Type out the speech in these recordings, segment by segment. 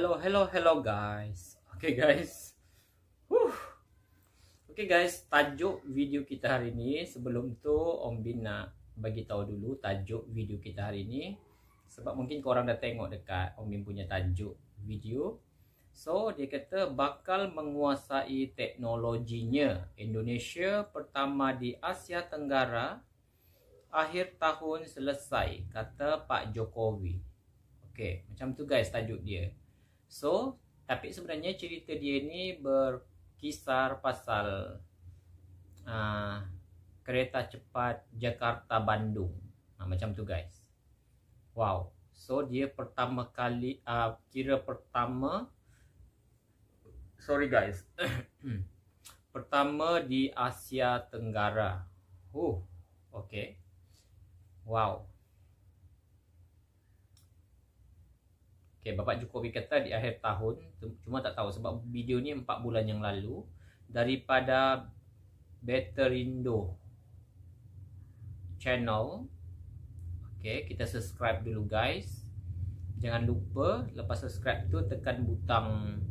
Hello guys. Oke guys. Huh. Oke guys, tajuk video kita hari ini. Sebelum tu Om Bin nak bagi tahu dulu tajuk video kita hari ini. Sebab mungkin korang dah tengok dekat Om Bin punya tajuk video. So dia kata bakal menguasai teknologinya. Indonesia pertama di Asia Tenggara. Akhir tahun selesai, kata Pak Jokowi. Okey, macam tu guys tajuk dia. So, tapi sebenarnya cerita dia ni berkisar pasal kereta cepat Jakarta-Bandung. Macam tu guys. Wow. So, dia pertama kali, sorry guys. Pertama di Asia Tenggara. Okey. Wow. Okay, Bapak Jokowi kata di akhir tahun, cuma tak tahu sebab video ni 4 bulan yang lalu daripada Beterindo channel. Okay, kita subscribe dulu guys. Jangan lupa lepas subscribe tu tekan butang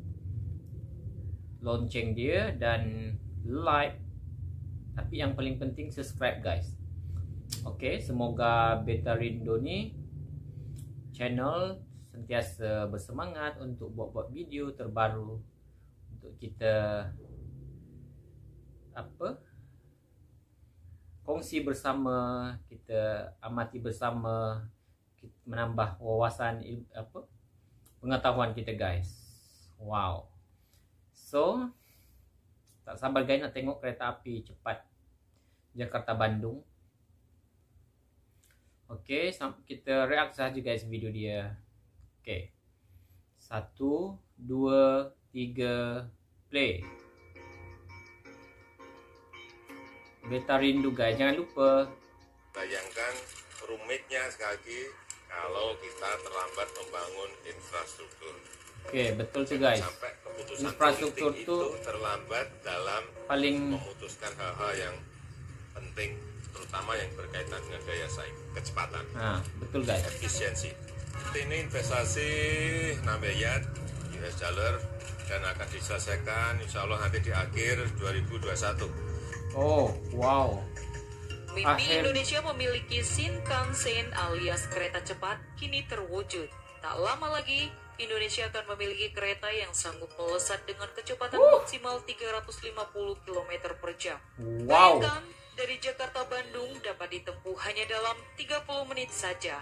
lonceng dia dan like. Tapi yang paling penting subscribe guys. Okay, semoga Beterindo ni channel sentiasa bersemangat untuk buat-buat video terbaru untuk kita kongsi bersama, kita amati bersama, kita menambah wawasan pengetahuan kita guys. Wow. So tak sabar guys nak tengok kereta api cepat Jakarta Bandung. Okey, kita react saja guys video dia. Okey. 1, 2, 3, play. Beterindo guys, jangan lupa. Bayangkan rumitnya sekali lagi kalau kita terlambat membangun infrastruktur. Okey, betul tu guys. Sampai keputusan infrastruktur itu tu terlambat dalam paling memutuskan hal-hal yang penting, terutama yang berkaitan dengan daya saing, kecepatan, betul guys, efisiensi. Ini investasi 6 miliar US dollar dan akan diselesaikan insya Allah nanti di akhir 2021. Oh wow. Mimpi Indonesia memiliki Shinkansen alias kereta cepat kini terwujud. Tak lama lagi Indonesia akan memiliki kereta yang sanggup melesat dengan kecepatan maksimal 350 km per jam. Wow. Bayangkan, dari Jakarta Bandung dapat ditempuh hanya dalam 30 menit saja.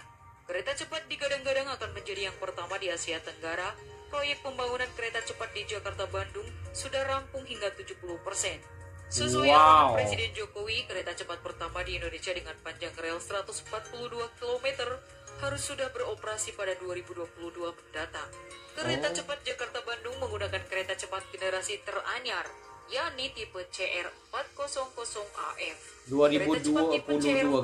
Kereta cepat digadang-gadang akan menjadi yang pertama di Asia Tenggara. Proyek pembangunan kereta cepat di Jakarta Bandung sudah rampung hingga 70%. Sesuai arahan Presiden Jokowi, kereta cepat pertama di Indonesia dengan panjang rel 142 km harus sudah beroperasi pada 2022 mendatang. Kereta cepat Jakarta Bandung menggunakan kereta cepat generasi teranyar, yakni tipe CR400AF. 2022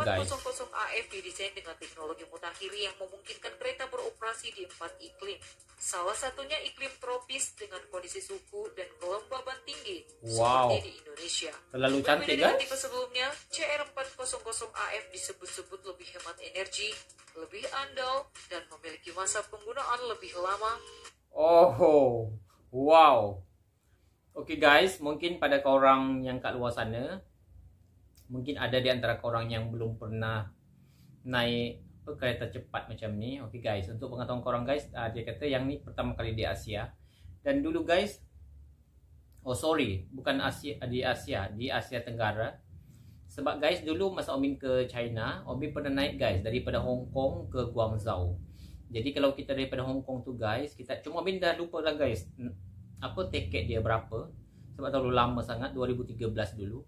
guys. 400AF didesain dengan teknologi mutakhir yang memungkinkan kereta beroperasi di 4 iklim. Salah satunya iklim tropis dengan kondisi suhu dan kelembaban tinggi seperti di Indonesia. Terlalu cantik dengan guys. tipe sebelumnya, CR400AF disebut-sebut lebih hemat energi, lebih andal, dan memiliki masa penggunaan lebih lama. Oh, wow. Oke guys, mungkin pada korang yang kat luar sana, mungkin ada di antara korang yang belum pernah naik kereta cepat macam ni. Oke guys, untuk pengetahuan korang guys, dia kata yang ni pertama kali di Asia. Dan dulu guys, bukan Asia, di Asia Tenggara. Sebab guys, dulu masa Om Bin ke China, Om Bin pernah naik guys daripada Hong Kong ke Guangzhou. Jadi kalau kita daripada Hong Kong tu guys, Om Bin dah lupa lah guys tiket dia berapa, sebab terlalu lama sangat, 2013 dulu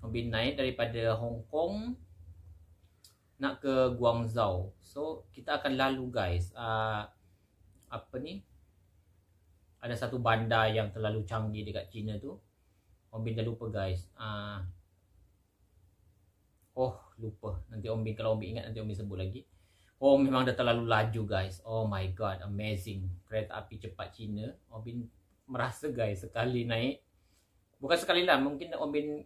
Om Bin naik daripada Hong Kong nak ke Guangzhou. So kita akan lalu guys ada satu bandar yang terlalu canggih dekat China tu. Om Bin dah lupa guys. Lupa. Nanti Om Bin, kalau Om Bin ingat nanti Om Bin sebut lagi. Memang dah terlalu laju guys. Oh my god, amazing. Kereta api cepat China. Om Bin merasa guys, sekali naik, bukan sekali lah, mungkin Om Bin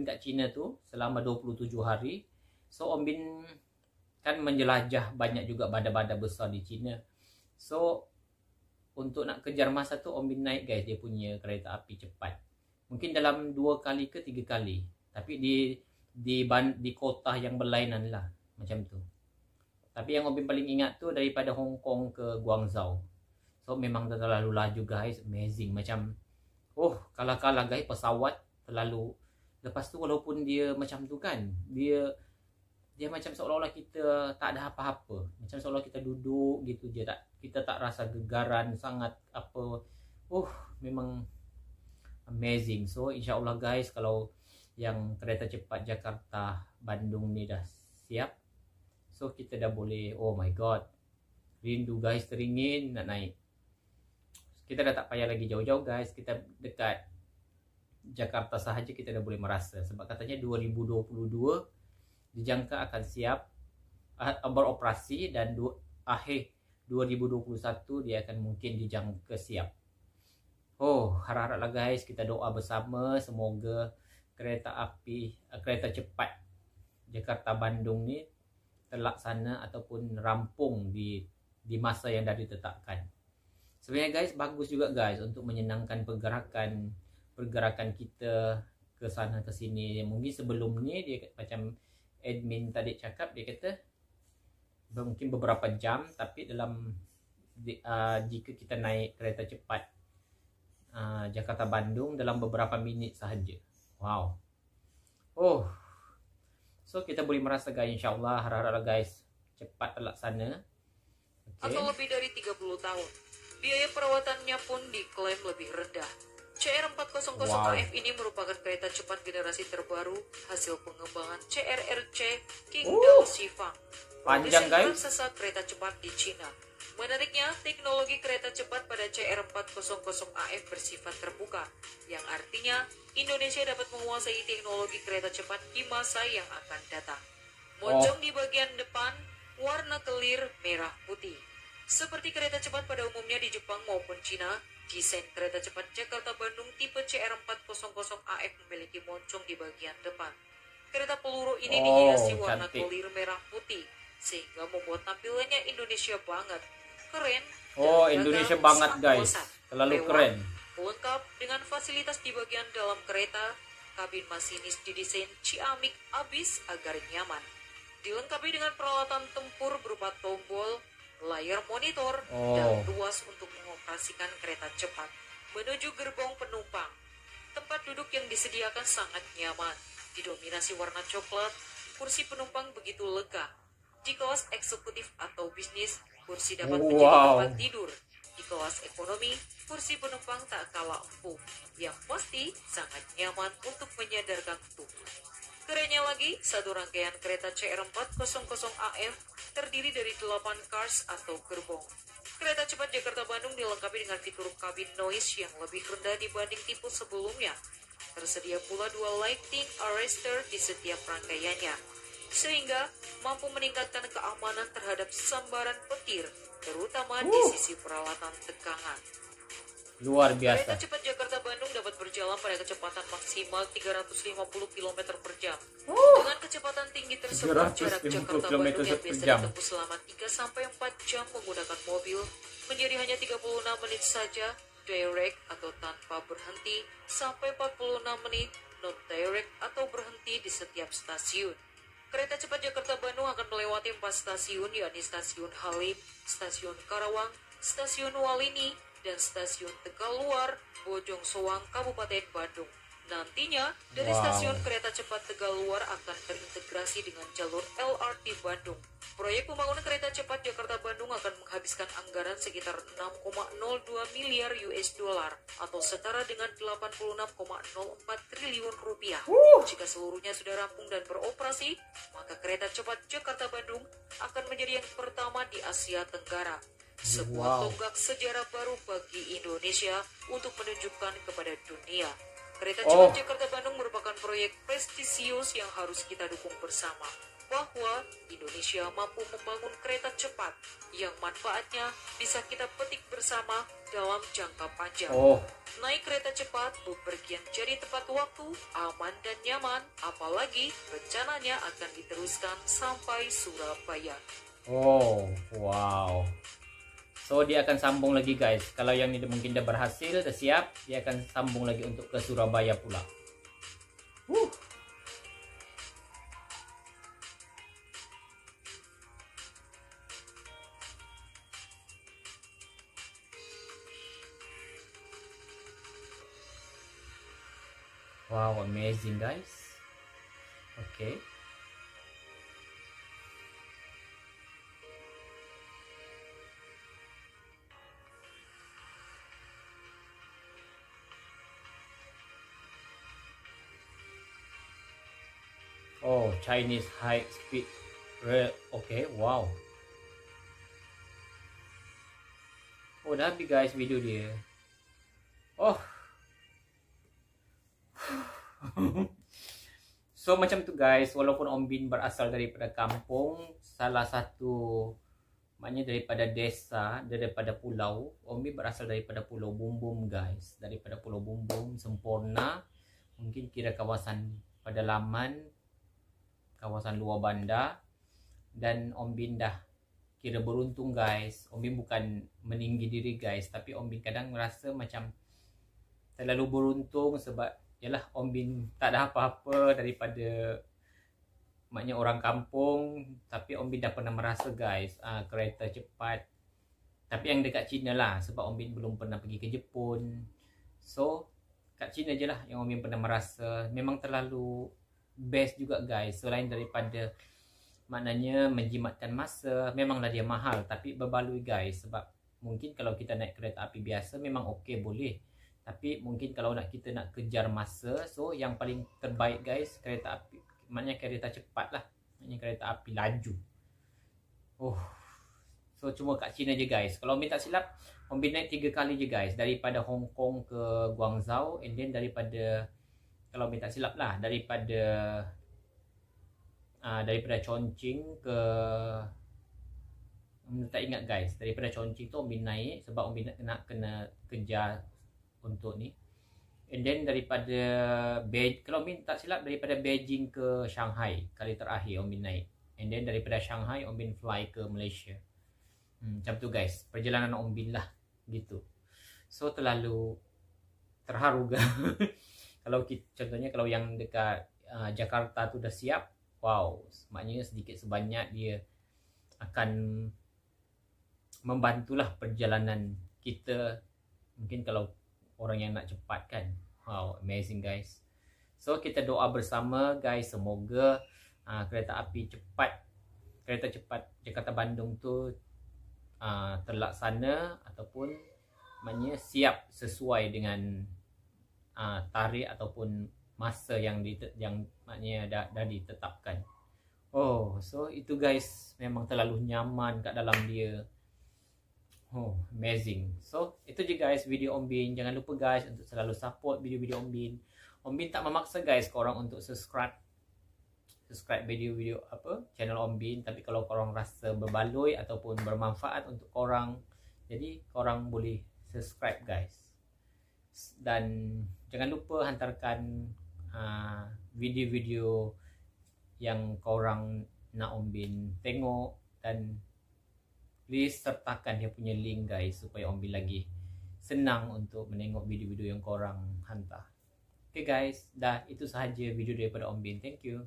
kat China tu selama 27 hari. So Om Bin kan menjelajah banyak juga bandar-bandar besar di China. So untuk nak kejar masa tu Om Bin naik guys dia punya kereta api cepat. Mungkin dalam 2 kali ke 3 kali. Tapi di kota yang berlainan lah macam tu. Tapi yang Om Bin paling ingat tu daripada Hong Kong ke Guangzhou. So memang terlalu laju guys, amazing. Macam kalah-kalah guys pesawat terlalu. Lepas tu walaupun dia macam tu kan, dia macam seolah-olah kita tak ada apa-apa. Macam seolah kita duduk gitu je, kita tak rasa gegaran sangat apa. Memang amazing. So insyaAllah guys, kalau yang kereta cepat Jakarta Bandung ni dah siap, so kita dah boleh, oh my god, rindu guys, teringin nak naik. Kita dah tak payah lagi jauh-jauh guys, kita dekat Jakarta sahaja kita dah boleh merasa. Sebab katanya 2022 dijangka akan siap beroperasi, dan akhir 2021 dia akan mungkin dijangka siap. Harap-haraplah guys, kita doa bersama semoga kereta cepat Jakarta Bandung ni terlaksana ataupun rampung di masa yang dah ditetapkan. Sebenarnya guys, bagus juga guys untuk menyenangkan pergerakan kita ke sana ke sini. Mungkin sebelum ni dia macam admin tadi cakap, dia kata mungkin beberapa jam, tapi jika kita naik kereta cepat Jakarta Bandung dalam beberapa minit sahaja. Wow. So kita boleh merasa guys, insyaAllah harap-harap guys cepat terlaksana. Atau lebih dari 30 tahun. Biaya perawatannya pun diklaim lebih rendah. CR400AF ini merupakan kereta cepat generasi terbaru hasil pengembangan CRRC Qingdao Xifang, panjang guys, raksasa kereta cepat di Cina. Menariknya, teknologi kereta cepat pada CR400AF bersifat terbuka, yang artinya Indonesia dapat menguasai teknologi kereta cepat di masa yang akan datang. Moncong di bagian depan warna kelir merah putih. Seperti kereta cepat pada umumnya di Jepang maupun Cina, desain kereta cepat Jakarta Bandung tipe CR400AF memiliki moncong di bagian depan. Kereta peluru ini dihiasi warna kelir merah putih, sehingga membuat tampilannya Indonesia banget. Keren. Indonesia banget guys, terlalu keren. Lengkap dengan fasilitas di bagian dalam kereta, kabin masinis didesain ciamik abis agar nyaman. Dilengkapi dengan peralatan tempur berupa tombol, layar monitor, dan ruas untuk mengoperasikan kereta cepat menuju gerbong penumpang. Tempat duduk yang disediakan sangat nyaman, didominasi warna coklat. Kursi penumpang begitu lega. Di kelas eksekutif atau bisnis, kursi dapat menjadi tempat tidur. Di kelas ekonomi, kursi penumpang tak kalah empuk. Yang pasti sangat nyaman untuk menyadarkan tubuh. Kerennya lagi, satu rangkaian kereta CR400AF terdiri dari 8 cars atau gerbong. Kereta cepat Jakarta Bandung dilengkapi dengan fitur kabin noise yang lebih rendah dibanding tipe sebelumnya. Tersedia pula 2 lighting arrestor di setiap rangkaiannya, sehingga mampu meningkatkan keamanan terhadap sambaran petir, terutama di sisi peralatan tegangan. Luar biasa. Kereta cepat Jakarta Bandung dapat berjalan pada kecepatan maksimal 350 km per jam. Dengan kecepatan tinggi tersebut, jarak Jakarta Bandung yang biasa ditempuh selama 3-4 jam menggunakan mobil menjadi hanya 36 menit saja, direct atau tanpa berhenti, sampai 46 menit non-direct atau berhenti di setiap stasiun. Kereta cepat Jakarta Bandung akan melewati 4 stasiun, yakni Stasiun Halim, Stasiun Karawang, Stasiun Walini, dan Stasiun Tegaluar, Bojong Soang, Kabupaten Bandung. Nantinya, dari stasiun kereta cepat Tegaluar akan terintegrasi dengan jalur LRT Bandung. Proyek pembangunan kereta cepat Jakarta Bandung akan menghabiskan anggaran sekitar 6,02 miliar US dollar atau setara dengan 86,04 triliun rupiah. Jika seluruhnya sudah rampung dan beroperasi, maka kereta cepat Jakarta Bandung akan menjadi yang pertama di Asia Tenggara. Sebuah tonggak sejarah baru bagi Indonesia untuk menunjukkan kepada dunia. Kereta cepat Jakarta Bandung merupakan proyek prestisius yang harus kita dukung bersama. Bahwa Indonesia mampu membangun kereta cepat yang manfaatnya bisa kita petik bersama dalam jangka panjang. Naik kereta cepat, bepergian jadi tepat waktu, aman dan nyaman, apalagi rencananya akan diteruskan sampai Surabaya. So dia akan sambung lagi guys. Kalau yang ini mungkin dah berhasil, dah siap, dia akan sambung lagi untuk ke Surabaya pula. Wow, amazing guys. Okay. Oh, Chinese high speed rail. Okay, wow. Oh, dah habis guys video dia. Oh. So macam tu guys, walaupun Om Bin berasal daripada kampung, salah satu maknanya daripada desa, daripada pulau. Om Bin berasal daripada Pulau Bumbung guys, daripada Pulau Bumbung, Semporna, mungkin kira kawasan pedalaman, kawasan luar bandar. Dan Om Bin dah kira beruntung guys. Om Bin bukan meninggi diri guys, tapi Om Bin kadang merasa macam terlalu beruntung sebab yalah Om Bin tak ada apa-apa daripada maknanya orang kampung, tapi Om Bin dah pernah merasa guys kereta cepat, tapi yang dekat China lah, sebab Om Bin belum pernah pergi ke Jepun. So kat China je lah yang Om Bin pernah merasa. Memang terlalu best juga guys, selain daripada maknanya menjimatkan masa. Memanglah dia mahal, tapi berbaloi guys, sebab mungkin kalau kita naik kereta api biasa memang okey boleh, tapi mungkin kalau kita nak kejar masa, so yang paling terbaik guys kereta api, maknanya kereta cepat lah, maknanya kereta api laju. Oh, so cuma kat China je guys. Kalau Om Bin tak silap, Om Bin naik 3 kali je guys, daripada Hong Kong ke Guangzhou, and then daripada, kalau Om Bin tak silap lah, daripada Chongqing ke, tak ingat guys, daripada Chongqing tu Om Bin naik sebab Om Bin nak kena kejar untuk ni. And then daripada kalau Om Bin tak silap, daripada Beijing ke Shanghai kali terakhir Om Bin naik. And then daripada Shanghai Om Bin fly ke Malaysia. Macam tu guys perjalanan Om Bin lah gitu. So terlalu terharu guys. Kalau contohnya kalau yang dekat Jakarta tu dah siap, wow, maknanya sedikit sebanyak dia akan membantulah perjalanan kita. Mungkin kalau orang yang nak cepat kan. Wow, amazing guys. So kita doa bersama guys, semoga kereta api cepat, kereta cepat Jakarta Bandung tu terlaksana ataupun maknanya siap sesuai dengan tarikh ataupun masa yang maknanya dah ditetapkan. Oh, so itu guys memang terlalu nyaman kat dalam dia. Oh, amazing. So itu je guys video Om Bin. Jangan lupa guys untuk selalu support video-video Om Bin. Om Bin tak memaksa guys korang untuk subscribe video-video channel Om Bin, tapi kalau korang rasa berbaloi ataupun bermanfaat untuk korang, jadi korang boleh subscribe guys. Dan jangan lupa hantarkan video-video yang korang nak Om Bin tengok, dan please sertakan dia punya link guys, supaya Om Bin lagi senang untuk menengok video-video yang korang hantar. Okay guys, dah itu sahaja video daripada Om Bin. Thank you.